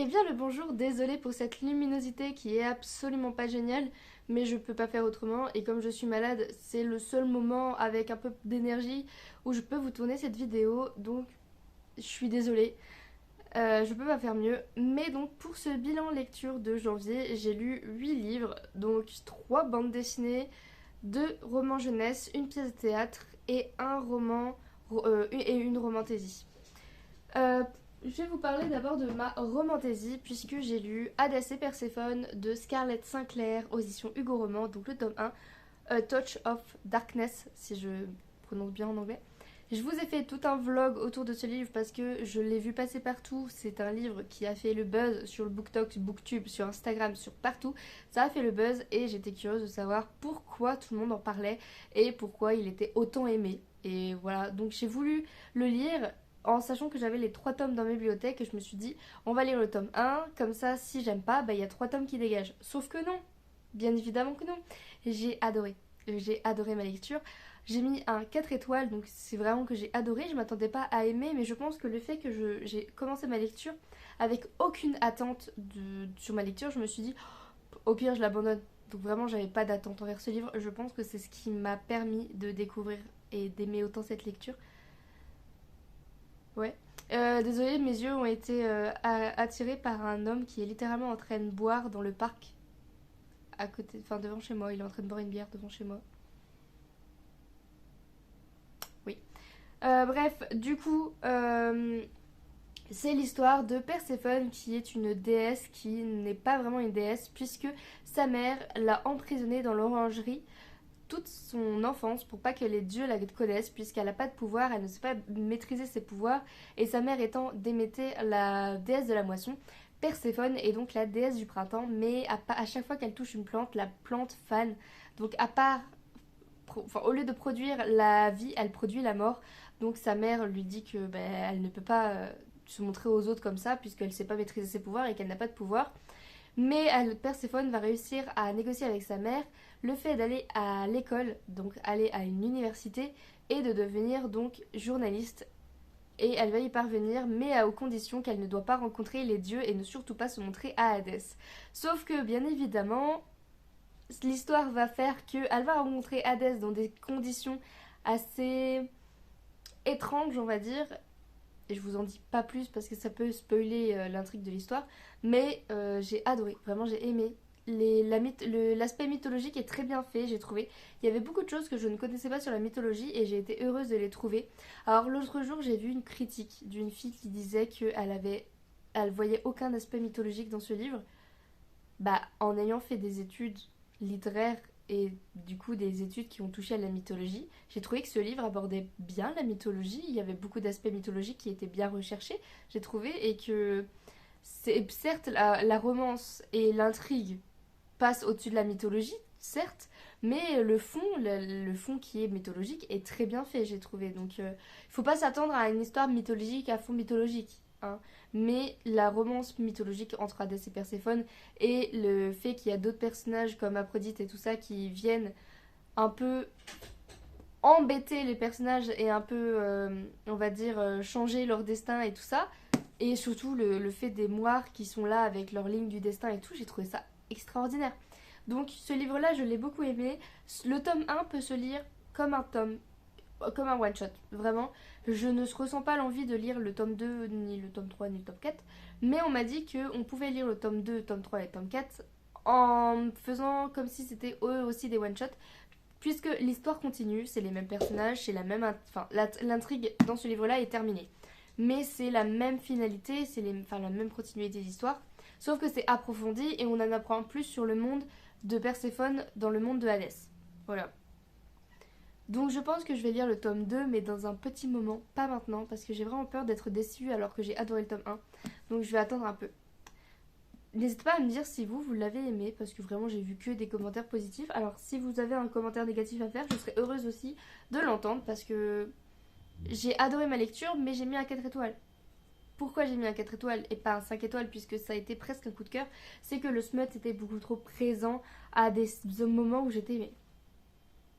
Eh bien le bonjour, désolée pour cette luminosité qui est absolument pas géniale, mais je peux pas faire autrement et comme je suis malade, c'est le seul moment avec un peu d'énergie où je peux vous tourner cette vidéo, donc je suis désolée, je peux pas faire mieux. Mais donc pour ce bilan lecture de janvier, j'ai lu 8 livres, donc 3 bandes dessinées, 2 romans jeunesse, une pièce de théâtre et un roman et une romantaisie. Euh, je vais vous parler d'abord de ma romantaisie puisque j'ai lu Hadès et Perséphone de Scarlett Sinclair aux éditions Hugo Roman, donc le tome 1, A Touch of Darkness si je prononce bien en anglais. Je vous ai fait tout un vlog autour de ce livre parce que je l'ai vu passer partout. C'est un livre qui a fait le buzz sur le BookTok, BookTube, sur Instagram, sur partout. Ça a fait le buzz et j'étais curieuse de savoir pourquoi tout le monde en parlait et pourquoi il était autant aimé. Et voilà, donc j'ai voulu le lire en sachant que j'avais les 3 tomes dans ma bibliothèque et je me suis dit on va lire le tome 1, comme ça si j'aime pas, bah il y a 3 tomes qui dégagent. Sauf que non, bien évidemment que non. J'ai adoré. J'ai adoré ma lecture. J'ai mis un 4 étoiles, donc c'est vraiment que j'ai adoré. Je m'attendais pas à aimer, mais je pense que le fait que j'ai commencé ma lecture avec aucune attente sur ma lecture, je me suis dit, au pire, je l'abandonne. Donc vraiment, j'avais pas d'attente envers ce livre. Je pense que c'est ce qui m'a permis de découvrir et d'aimer autant cette lecture. Ouais. Désolée, mes yeux ont été attirés par un homme qui est littéralement en train de boire dans le parc à côté, enfin devant chez moi. Il est en train de boire une bière devant chez moi. Oui. Bref, du coup, c'est l'histoire de Perséphone qui est une déesse qui n'est pas vraiment une déesse puisque sa mère l'a emprisonnée dans l'orangerie toute son enfance pour pas que les dieux la connaissent puisqu'elle n'a pas de pouvoir, elle ne sait pas maîtriser ses pouvoirs et sa mère étant Déméter, la déesse de la moisson. Perséphone est donc la déesse du printemps mais à chaque fois qu'elle touche une plante, la plante fane. Donc à part enfin, au lieu de produire la vie, elle produit la mort. Donc sa mère lui dit que elle ne peut pas se montrer aux autres comme ça puisqu'elle ne sait pas maîtriser ses pouvoirs et qu'elle n'a pas de pouvoir. Mais Perséphone va réussir à négocier avec sa mère le fait d'aller à l'école, donc aller à une université et de devenir donc journaliste. Et elle va y parvenir, mais à aux conditions qu'elle ne doit pas rencontrer les dieux et ne surtout pas se montrer à Hadès. Sauf que bien évidemment, l'histoire va faire qu'elle va rencontrer Hadès dans des conditions assez étranges, on va dire. Et je vous en dis pas plus parce que ça peut spoiler l'intrigue de l'histoire. Mais j'ai adoré, vraiment j'ai aimé. L'aspect mythologique est très bien fait, j'ai trouvé. Il y avait beaucoup de choses que je ne connaissais pas sur la mythologie et j'ai été heureuse de les trouver. Alors l'autre jour, j'ai vu une critique d'une fille qui disait elle voyait aucun aspect mythologique dans ce livre. Bah, en ayant fait des études littéraires et du coup des études qui ont touché à la mythologie, j'ai trouvé que ce livre abordait bien la mythologie. Il y avait beaucoup d'aspects mythologiques qui étaient bien recherchés, j'ai trouvé, et que certes la romance et l'intrigue passent au-dessus de la mythologie, certes, mais le fond qui est mythologique est très bien fait, j'ai trouvé. Donc il faut pas s'attendre à une histoire mythologique à fond mythologique, hein. Mais la romance mythologique entre Hadès et Perséphone et le fait qu'il y a d'autres personnages comme Aphrodite et tout ça qui viennent un peu embêter les personnages et un peu, on va dire, changer leur destin et tout ça. Et surtout le fait des moires qui sont là avec leur ligne du destin et tout, j'ai trouvé ça extraordinaire. Donc ce livre-là, je l'ai beaucoup aimé. Le tome 1 peut se lire comme un tome, comme un one-shot. Vraiment, je ne ressens pas l'envie de lire le tome 2, ni le tome 3, ni le tome 4. Mais on m'a dit qu'on pouvait lire le tome 2, tome 3 et tome 4 en faisant comme si c'était eux aussi des one-shots. Puisque l'histoire continue, c'est les mêmes personnages, c'est la même... Enfin, l'intrigue dans ce livre-là est terminée. Mais c'est la même finalité, enfin, la même continuité d'histoire. Sauf que c'est approfondi et on en apprend plus sur le monde de Perséphone dans le monde de Hadès. Voilà. Donc je pense que je vais lire le tome 2, mais dans un petit moment, pas maintenant, parce que j'ai vraiment peur d'être déçue alors que j'ai adoré le tome 1. Donc je vais attendre un peu. N'hésitez pas à me dire si vous l'avez aimé, parce que vraiment j'ai vu que des commentaires positifs. Alors si vous avez un commentaire négatif à faire, je serais heureuse aussi de l'entendre, parce que j'ai adoré ma lecture, mais j'ai mis un 4 étoiles. Pourquoi j'ai mis un 4 étoiles et pas un 5 étoiles, puisque ça a été presque un coup de cœur, c'est que le smut était beaucoup trop présent à des moments où j'étais mais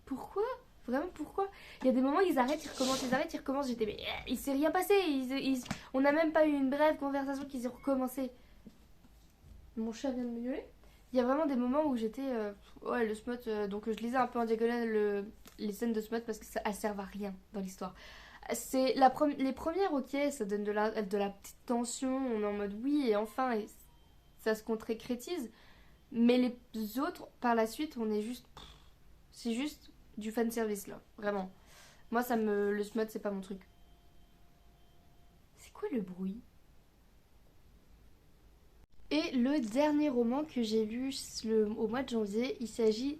pourquoi? Vraiment pourquoi? Il y a des moments ils arrêtent, ils recommencent, ils arrêtent, ils recommencent, j'étais mais il s'est rien passé, on n'a même pas eu une brève conversation qu'ils ont recommencé. Mon chat vient de me gueuler. Il y a vraiment des moments où j'étais. Ouais, le smut. Donc je lisais un peu en diagonale les scènes de smut parce que ça elles servent à rien dans l'histoire. C'est les premières, ok, ça donne de la petite tension. On est en mode oui, et enfin, et ça se concrétise. Mais les autres, par la suite, on est juste. C'est juste du fan service là, vraiment. Moi, le smut, c'est pas mon truc. C'est quoi le bruit? Et le dernier roman que j'ai lu au mois de janvier, il s'agit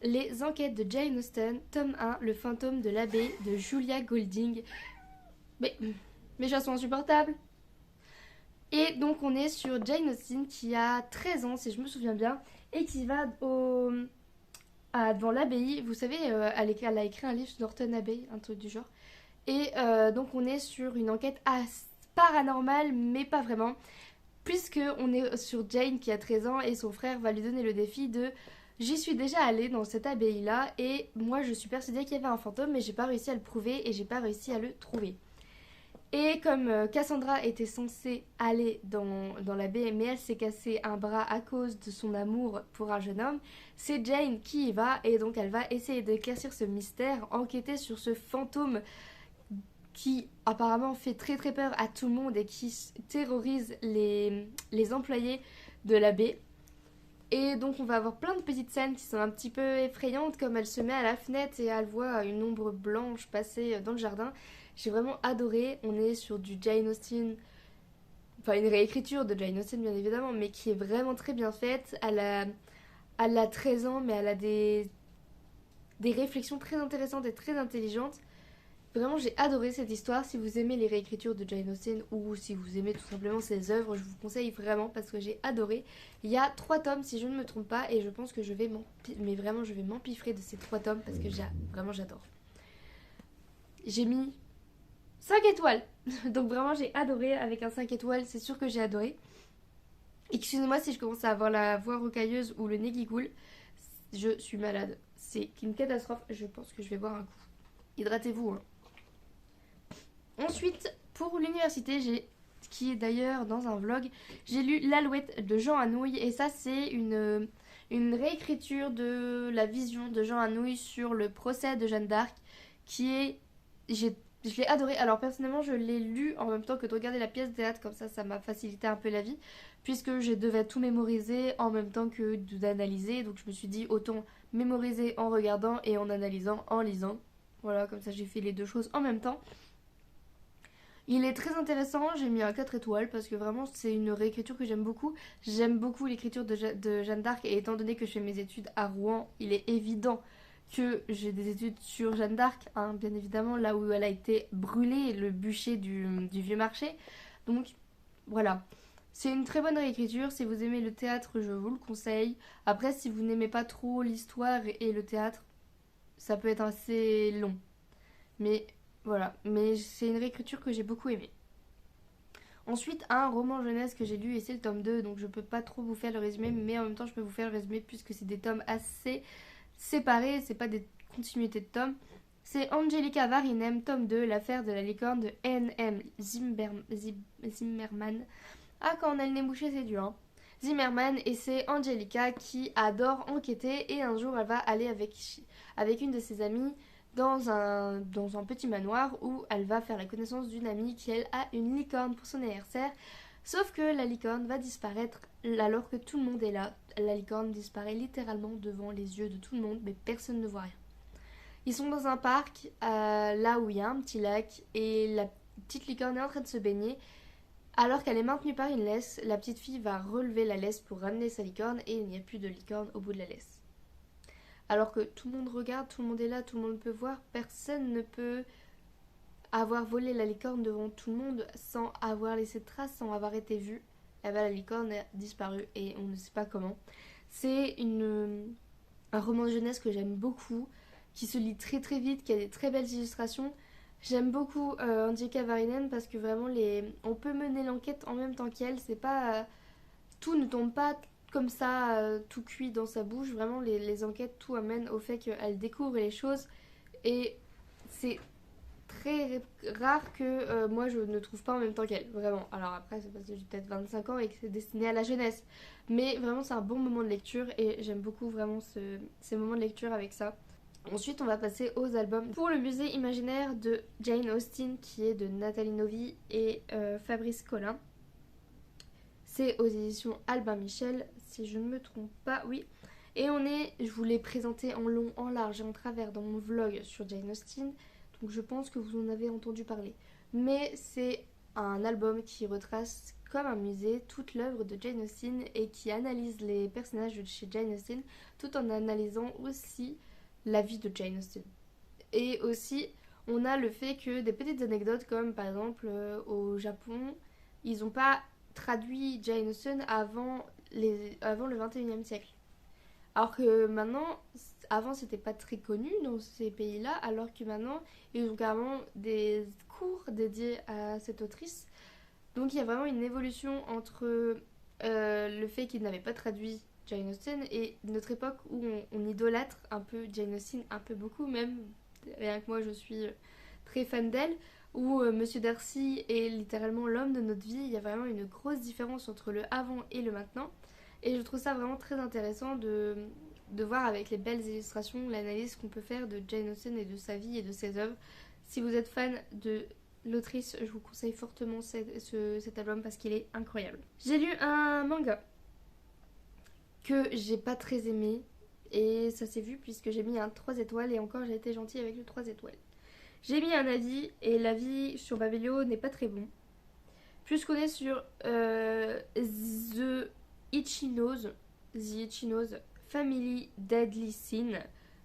Les Enquêtes de Jane Austen, tome 1, Le fantôme de l'abbé de Julia Golding. Mais mes chats sont insupportables. Et donc on est sur Jane Austen qui a 13 ans, si je me souviens bien, et qui va devant l'abbaye. Vous savez, elle a écrit un livre sur Norton Abbey, un truc du genre. Et donc on est sur une enquête paranormale, mais pas vraiment. Puisque on est sur Jane qui a 13 ans et son frère va lui donner le défi de j'y suis déjà allée dans cette abbaye là et moi je suis persuadée qu'il y avait un fantôme mais j'ai pas réussi à le prouver et j'ai pas réussi à le trouver. Et comme Cassandra était censée aller dans la baie, mais elle s'est cassé un bras à cause de son amour pour un jeune homme, c'est Jane qui y va et donc elle va essayer d'éclaircir ce mystère, enquêter sur ce fantôme qui apparemment fait très très peur à tout le monde et qui terrorise les employés de la baie. Et donc on va avoir plein de petites scènes qui sont un petit peu effrayantes, comme elle se met à la fenêtre et elle voit une ombre blanche passer dans le jardin. J'ai vraiment adoré. On est sur du Jane Austen, enfin une réécriture de Jane Austen bien évidemment, mais qui est vraiment très bien faite. Elle a 13 ans, mais elle a des réflexions très intéressantes et très intelligentes. Vraiment, j'ai adoré cette histoire. Si vous aimez les réécritures de Jane Austen ou si vous aimez tout simplement ses œuvres, je vous conseille vraiment parce que j'ai adoré. Il y a 3 tomes si je ne me trompe pas et je pense que je vais m'empiffrer de ces 3 tomes parce que vraiment j'adore. J'ai mis 5 étoiles. Donc vraiment j'ai adoré avec un 5 étoiles, c'est sûr que j'ai adoré. Excusez-moi si je commence à avoir la voix rocailleuse ou le nez qui coule. Je suis malade. C'est une catastrophe. Je pense que je vais boire un coup. Hydratez-vous, hein. Ensuite, pour l'université, qui est d'ailleurs dans un vlog, j'ai lu L'Alouette de Jean Anouilh. Et ça, c'est une réécriture de la vision de Jean Anouilh sur le procès de Jeanne d'Arc, qui est... Je l'ai adoré. Alors personnellement, je l'ai lu en même temps que de regarder la pièce de théâtre, comme ça m'a facilité un peu la vie, puisque je devais tout mémoriser en même temps que d'analyser. Donc je me suis dit, autant mémoriser en regardant et en analysant en lisant. Voilà, comme ça j'ai fait les deux choses en même temps. Il est très intéressant, j'ai mis un 4 étoiles parce que vraiment c'est une réécriture que j'aime beaucoup. J'aime beaucoup l'écriture de Jeanne d'Arc et étant donné que je fais mes études à Rouen, il est évident que j'ai des études sur Jeanne d'Arc, hein, bien évidemment, là où elle a été brûlée, le bûcher du vieux marché. Donc voilà, c'est une très bonne réécriture. Si vous aimez le théâtre, je vous le conseille. Après, si vous n'aimez pas trop l'histoire et le théâtre, ça peut être assez long. Mais voilà, mais c'est une réécriture que j'ai beaucoup aimée. Ensuite, un roman jeunesse que j'ai lu et c'est le tome 2, donc je peux pas trop vous faire le résumé, mais en même temps je peux vous faire le résumé puisque c'est des tomes assez séparés, c'est pas des continuités de tomes. C'est Angelica Varinem, tome 2, l'affaire de la licorne de N.M. Zimmerman. Ah, quand on a le nez bouché, c'est dur, hein. Zimmerman, et c'est Angelica qui adore enquêter et un jour elle va aller avec une de ses amies dans un petit manoir où elle va faire la connaissance d'une amie qui, elle, a une licorne pour son anniversaire. Sauf que la licorne va disparaître alors que tout le monde est là. La licorne disparaît littéralement devant les yeux de tout le monde, mais personne ne voit rien. Ils sont dans un parc, là où il y a un petit lac, et la petite licorne est en train de se baigner. Alors qu'elle est maintenue par une laisse, la petite fille va relever la laisse pour ramener sa licorne et il n'y a plus de licorne au bout de la laisse. Alors que tout le monde regarde, tout le monde est là, tout le monde peut voir, personne ne peut avoir volé la licorne devant tout le monde sans avoir laissé de traces, sans avoir été vu. Et bien la licorne a disparu et on ne sait pas comment. C'est un roman de jeunesse que j'aime beaucoup, qui se lit très très vite, qui a des très belles illustrations. J'aime beaucoup Angelica Varinen parce que vraiment on peut mener l'enquête en même temps qu'elle. C'est pas tout ne tombe pas comme ça tout cuit dans sa bouche. Vraiment les enquêtes tout amène au fait qu'elle découvre les choses et c'est très rare que moi je ne trouve pas en même temps qu'elle, vraiment. Alors après, c'est parce que j'ai peut-être 25 ans et que c'est destiné à la jeunesse. Mais vraiment, c'est un bon moment de lecture et j'aime beaucoup vraiment ces moments de lecture avec ça. Ensuite, on va passer aux albums. Pour le musée imaginaire de Jane Austen, qui est de Nathalie Novy et Fabrice Collin. C'est aux éditions Albin Michel, si je ne me trompe pas, oui. Et je vous l'ai présenté en long, en large et en travers dans mon vlog sur Jane Austen, donc je pense que vous en avez entendu parler. Mais c'est un album qui retrace comme un musée toute l'œuvre de Jane Austen et qui analyse les personnages de chez Jane Austen tout en analysant aussi la vie de Jane Austen. Et aussi, on a le fait que des petites anecdotes comme par exemple au Japon, ils n'ont pas traduit Jane Austen avant le 21e siècle. Alors que maintenant, avant c'était pas très connu dans ces pays-là, alors que maintenant ils ont carrément des cours dédiés à cette autrice. Donc il y a vraiment une évolution entre le fait qu'ils n'avaient pas traduit Jane Austen et notre époque où on idolâtre un peu Jane Austen, un peu beaucoup même, rien que moi je suis très fan d'elle, où Monsieur Darcy est littéralement l'homme de notre vie. Il y a vraiment une grosse différence entre le avant et le maintenant. Et je trouve ça vraiment très intéressant de voir avec les belles illustrations l'analyse qu'on peut faire de Jane Austen et de sa vie et de ses œuvres. Si vous êtes fan de l'autrice, je vous conseille fortement cet album parce qu'il est incroyable. J'ai lu un manga que j'ai pas très aimé et ça s'est vu puisque j'ai mis un 3 étoiles et encore j'ai été gentille avec le 3 étoiles. J'ai mis un avis et l'avis sur Babelio n'est pas très bon. Puisqu'on est sur The Ichinos, Family Deadly Sin,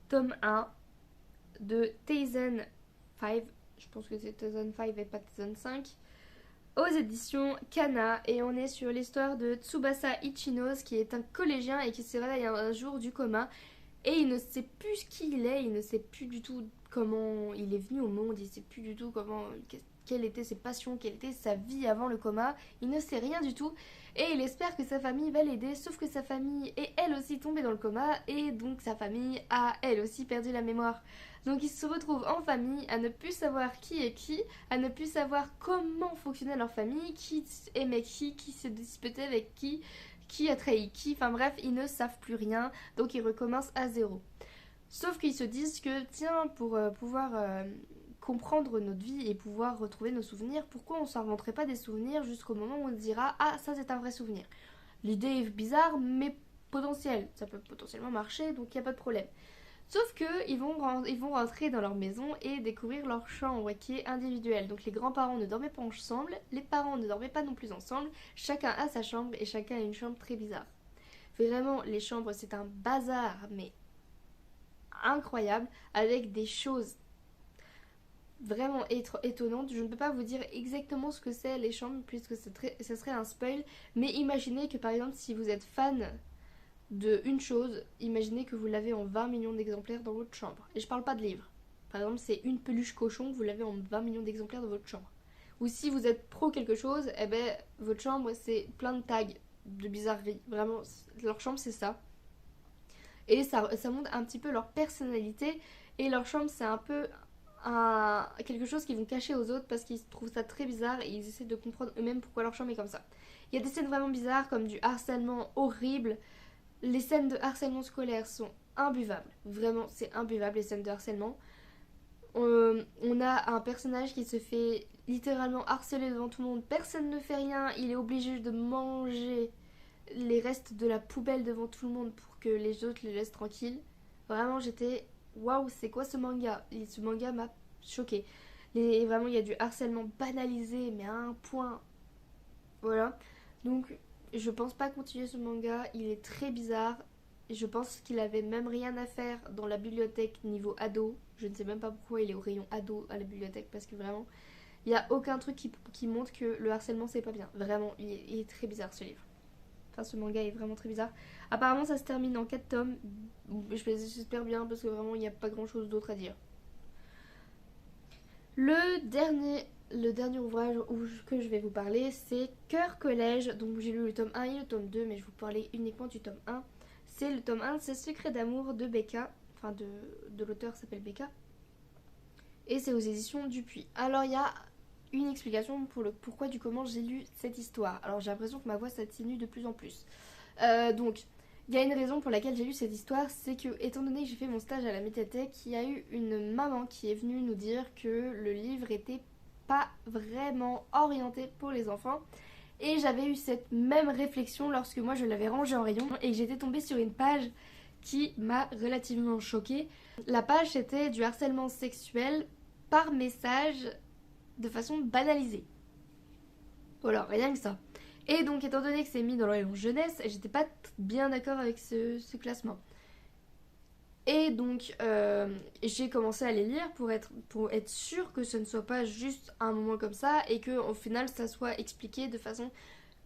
tome 1 de Taisen 5, je pense que c'est Taisen 5 et pas Taisen 5, aux éditions Kana, et on est sur l'histoire de Tsubasa Ichinos qui est un collégien et qui se réveille un jour du coma et il ne sait plus qui il est, il ne sait plus du tout comment il est venu au monde, il ne sait plus du tout quelles étaient ses passions, quelle était sa vie avant le coma, il ne sait rien du tout et il espère que sa famille va l'aider, sauf que sa famille est elle aussi tombée dans le coma et donc sa famille a elle aussi perdu la mémoire. Donc il se retrouve en famille à ne plus savoir qui est qui, à ne plus savoir comment fonctionnait leur famille, qui aimait qui se disputait avec qui a trahi qui, enfin bref, ils ne savent plus rien, donc ils recommencent à zéro. Sauf qu'ils se disent que, tiens, pour pouvoir comprendre notre vie et pouvoir retrouver nos souvenirs, pourquoi on ne s'inventerait pas des souvenirs jusqu'au moment où on dira ah ça c'est un vrai souvenir. L'idée est bizarre mais potentielle, ça peut potentiellement marcher donc il n'y a pas de problème. Sauf que ils vont rentrer dans leur maison et découvrir leur chambre qui est individuelle. Donc les grands-parents ne dormaient pas ensemble, les parents ne dormaient pas non plus ensemble, chacun a sa chambre et chacun a une chambre très bizarre. Vraiment, les chambres c'est un bazar mais incroyable avec des choses vraiment étonnante. Je ne peux pas vous dire exactement ce que c'est les chambres puisque ça serait un spoil. Mais imaginez que par exemple si vous êtes fan de une chose, imaginez que vous l'avez en 20 millions d'exemplaires dans votre chambre. Et je parle pas de livres. Par exemple c'est une peluche cochon, vous l'avez en 20 millions d'exemplaires dans votre chambre. Ou si vous êtes pro quelque chose, eh ben votre chambre c'est plein de tags de bizarreries. Vraiment, leur chambre c'est ça. Et ça montre un petit peu leur personnalité. Et leur chambre c'est un peu quelque chose qu'ils vont cacher aux autres parce qu'ils trouvent ça très bizarre et ils essaient de comprendre eux-mêmes pourquoi leur chambre est comme ça. Il y a des scènes vraiment bizarres comme du harcèlement horrible. Les scènes de harcèlement scolaire sont imbuvables. Vraiment, c'est imbuvable les scènes de harcèlement. On a un personnage qui se fait littéralement harceler devant tout le monde. Personne ne fait rien. Il est obligé de manger les restes de la poubelle devant tout le monde pour que les autres le laissent tranquille. Vraiment, j'étais waouh, c'est quoi ce manga? Et ce manga m'a choqué. Vraiment, il y a du harcèlement banalisé, mais à un point. Voilà. Donc, je pense pas continuer ce manga. Il est très bizarre. Je pense qu'il avait même rien à faire dans la bibliothèque niveau ado. Je ne sais même pas pourquoi il est au rayon ado à la bibliothèque parce que vraiment, il n'y a aucun truc qui montre que le harcèlement c'est pas bien. Vraiment, il est très bizarre ce livre. Enfin, ce manga est vraiment très bizarre. Apparemment, ça se termine en 4 tomes. J'espère bien parce que vraiment, il n'y a pas grand chose d'autre à dire. Le dernier ouvrage que je vais vous parler, c'est Cœur Collège. Donc, j'ai lu le tome 1 et le tome 2, mais je vais vous parler uniquement du tome 1. C'est le tome 1, c'est Secret d'amour de Becca. Enfin, de l'auteur s'appelle Becca. et c'est aux éditions Dupuis. Alors il y a une explication pour le pourquoi du comment j'ai lu cette histoire. Alors j'ai l'impression que ma voix s'atténue de plus en plus. Donc il y a une raison pour laquelle j'ai lu cette histoire, c'est que étant donné que j'ai fait mon stage à la médiathèque, il y a eu une maman qui est venue nous dire que le livre était pas vraiment orienté pour les enfants. Et j'avais eu cette même réflexion lorsque moi je l'avais rangé en rayon et que j'étais tombée sur une page qui m'a relativement choquée. La page c'était du harcèlement sexuel par message de façon banalisée. Voilà, rien que ça. Et donc étant donné que c'est mis dans le rayon jeunesse, j'étais pas bien d'accord avec ce classement. Et donc j'ai commencé à les lire pour être sûre que ce ne soit pas juste un moment comme ça et qu'au final ça soit expliqué de façon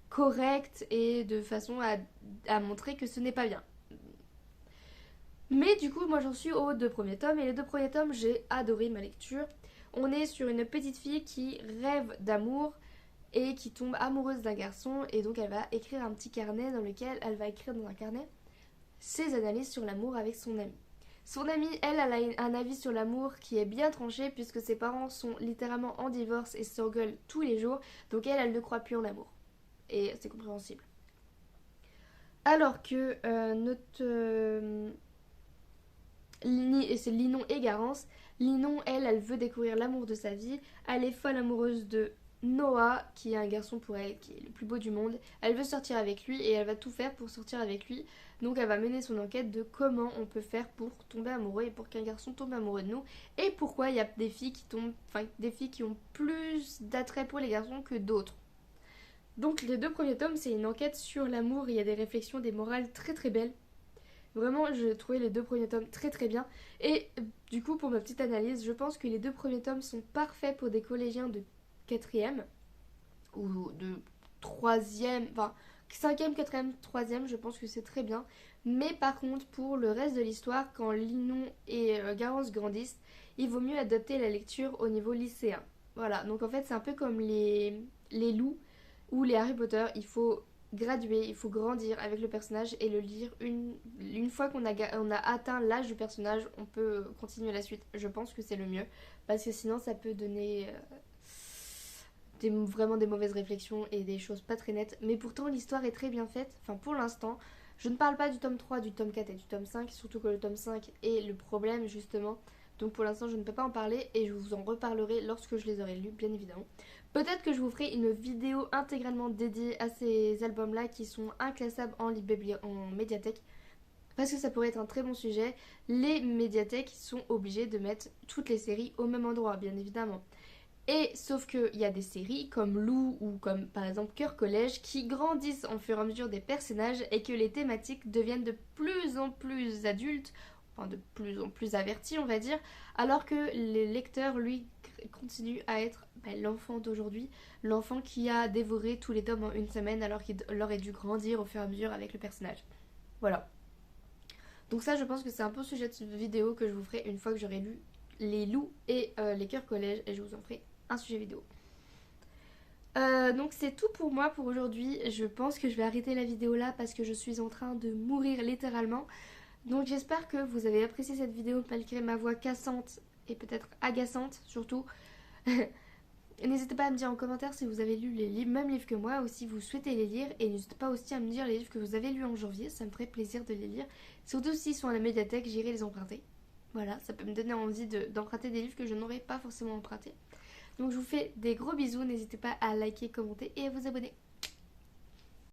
correcte et de façon à montrer que ce n'est pas bien. Mais du coup moi j'en suis aux deux premiers tomes et les deux premiers tomes j'ai adoré ma lecture. On est sur une petite fille qui rêve d'amour et qui tombe amoureuse d'un garçon et donc elle va écrire un petit carnet dans lequel elle va écrire dans un carnet ses analyses sur l'amour avec son amie. Son amie, elle a un avis sur l'amour qui est bien tranché puisque ses parents sont littéralement en divorce et s'engueulent tous les jours, donc elle ne croit plus en l'amour. Et c'est compréhensible. Alors que c'est Linon et Garance. Linon, elle veut découvrir l'amour de sa vie. Elle est folle amoureuse de Noah, qui est un garçon pour elle, qui est le plus beau du monde. Elle veut sortir avec lui et elle va tout faire pour sortir avec lui. Donc elle va mener son enquête de comment on peut faire pour tomber amoureux et pour qu'un garçon tombe amoureux de nous. Et pourquoi il y a des filles qui ont plus d'attrait pour les garçons que d'autres. Donc les deux premiers tomes, c'est une enquête sur l'amour. Il y a des réflexions, des morales très très belles. Vraiment, j'ai trouvé les deux premiers tomes très très bien. Et du coup, pour ma petite analyse, je pense que les deux premiers tomes sont parfaits pour des collégiens de quatrième ou de troisième, enfin cinquième, quatrième, troisième, je pense que c'est très bien. Mais par contre, pour le reste de l'histoire, quand Linon et Garance grandissent, il vaut mieux adapter la lecture au niveau lycéen. Voilà, donc en fait, c'est un peu comme les loups ou les Harry Potter, il faut graduer, il faut grandir avec le personnage et le lire une fois on a atteint l'âge du personnage, on peut continuer la suite. Je pense que c'est le mieux parce que sinon ça peut donner vraiment des mauvaises réflexions et des choses pas très nettes. Mais pourtant l'histoire est très bien faite, enfin pour l'instant. Je ne parle pas du tome 3, du tome 4 et du tome 5, surtout que le tome 5 est le problème justement. Donc pour l'instant je ne peux pas en parler et je vous en reparlerai lorsque je les aurai lus, bien évidemment. Peut-être que je vous ferai une vidéo intégralement dédiée à ces albums-là qui sont inclassables en médiathèque. Parce que ça pourrait être un très bon sujet. Les médiathèques sont obligées de mettre toutes les séries au même endroit, bien évidemment. Et sauf qu'il y a des séries comme Lou ou comme par exemple Cœur Collège qui grandissent au fur et à mesure des personnages et que les thématiques deviennent de plus en plus adultes, enfin de plus en plus avertis on va dire, alors que les lecteurs lui continuent à être l'enfant d'aujourd'hui, l'enfant qui a dévoré tous les tomes en une semaine alors qu'il aurait dû grandir au fur et à mesure avec le personnage. Voilà. Donc ça je pense que c'est un peu le sujet de cette vidéo que je vous ferai une fois que j'aurai lu les loups et les cœurs collège et je vous en ferai un sujet vidéo. Donc c'est tout pour moi pour aujourd'hui. Je pense que je vais arrêter la vidéo là parce que je suis en train de mourir littéralement. Donc j'espère que vous avez apprécié cette vidéo malgré ma voix cassante et peut-être agaçante surtout. N'hésitez pas à me dire en commentaire si vous avez lu les mêmes livres que moi ou si vous souhaitez les lire. Et n'hésitez pas aussi à me dire les livres que vous avez lus en janvier, ça me ferait plaisir de les lire. Surtout s'ils sont à la médiathèque, j'irai les emprunter. Voilà, ça peut me donner envie d'emprunter des livres que je n'aurais pas forcément empruntés. Donc je vous fais des gros bisous, n'hésitez pas à liker, commenter et à vous abonner.